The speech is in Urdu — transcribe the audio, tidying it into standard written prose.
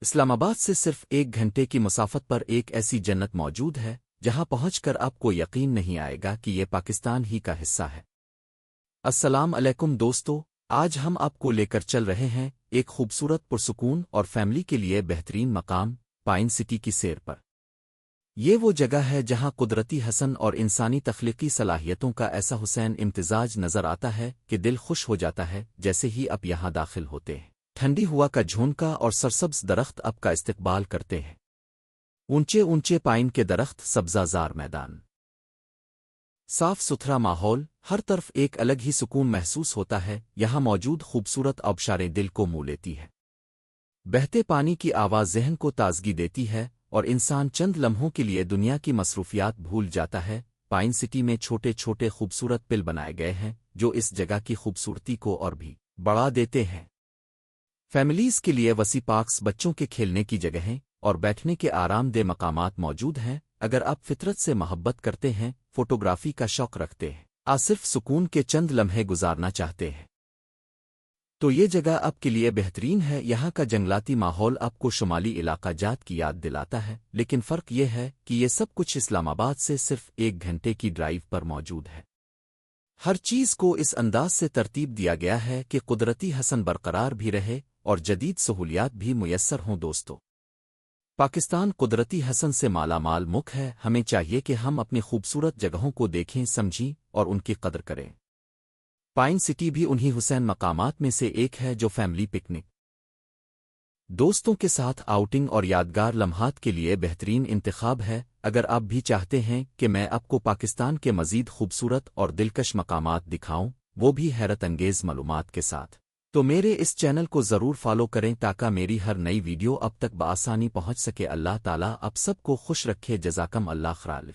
اسلام آباد سے صرف 1 گھنٹے کی مسافت پر ایک ایسی جنت موجود ہے جہاں پہنچ کر آپ کو یقین نہیں آئے گا کہ یہ پاکستان ہی کا حصہ ہے۔ السلام علیکم دوستو، آج ہم آپ کو لے کر چل رہے ہیں ایک خوبصورت پرسکون اور فیملی کے لیے بہترین مقام پائن سٹی کی سیر پر۔ یہ وہ جگہ ہے جہاں قدرتی حسن اور انسانی تخلیقی صلاحیتوں کا ایسا حسین امتزاج نظر آتا ہے کہ دل خوش ہو جاتا ہے جیسے ہی آپ یہاں داخل ہوتے ہیں۔ ٹھنڈی ہوا کا جھونکا اور سرسبز درخت آپ کا استقبال کرتے ہیں۔ اونچے اونچے پائن کے درخت، سبزہ زار میدان، صاف ستھرا ماحول، ہر طرف ایک الگ ہی سکون محسوس ہوتا ہے۔ یہاں موجود خوبصورت آبشاریں دل کو مو لیتی ہے۔ بہتے پانی کی آواز ذہن کو تازگی دیتی ہے اور انسان چند لمحوں کے لیے دنیا کی مصروفیات بھول جاتا ہے۔ پائن سٹی میں چھوٹے چھوٹے خوبصورت پل بنائے گئے ہیں جو اس جگہ کی خوبصورتی کو اور بھی بڑھا دیتے ہیں۔ فیملیز کے لیے وسیع پارکس، بچوں کے کھیلنے کی جگہیں اور بیٹھنے کے آرام دہ مقامات موجود ہیں۔ اگر آپ فطرت سے محبت کرتے ہیں، فوٹوگرافی کا شوق رکھتے ہیں، صرف سکون کے چند لمحے گزارنا چاہتے ہیں، تو یہ جگہ آپ کے لیے بہترین ہے۔ یہاں کا جنگلاتی ماحول آپ کو شمالی علاقہ جات کی یاد دلاتا ہے، لیکن فرق یہ ہے کہ یہ سب کچھ اسلام آباد سے صرف 1 گھنٹے کی ڈرائیو پر موجود ہے۔ ہر چیز کو اس انداز سے ترتیب دیا گیا ہے کہ قدرتی حسن برقرار بھی رہے اور جدید سہولیات بھی میسر ہوں۔ دوستو، پاکستان قدرتی حسن سے مالا مال ملک ہے۔ ہمیں چاہیے کہ ہم اپنی خوبصورت جگہوں کو دیکھیں، سمجھیں اور ان کی قدر کریں۔ پائن سٹی بھی انہی حسین مقامات میں سے ایک ہے جو فیملی پکنک، دوستوں کے ساتھ آؤٹنگ اور یادگار لمحات کے لیے بہترین انتخاب ہے۔ اگر آپ بھی چاہتے ہیں کہ میں آپ کو پاکستان کے مزید خوبصورت اور دلکش مقامات دکھاؤں، وہ بھی حیرت انگیز معلومات کے ساتھ، تو میرے اس چینل کو ضرور فالو کریں تاکہ میری ہر نئی ویڈیو اب تک بآسانی پہنچ سکے۔ اللہ تعالیٰ آپ سب کو خوش رکھے۔ جزاکم اللہ خیر۔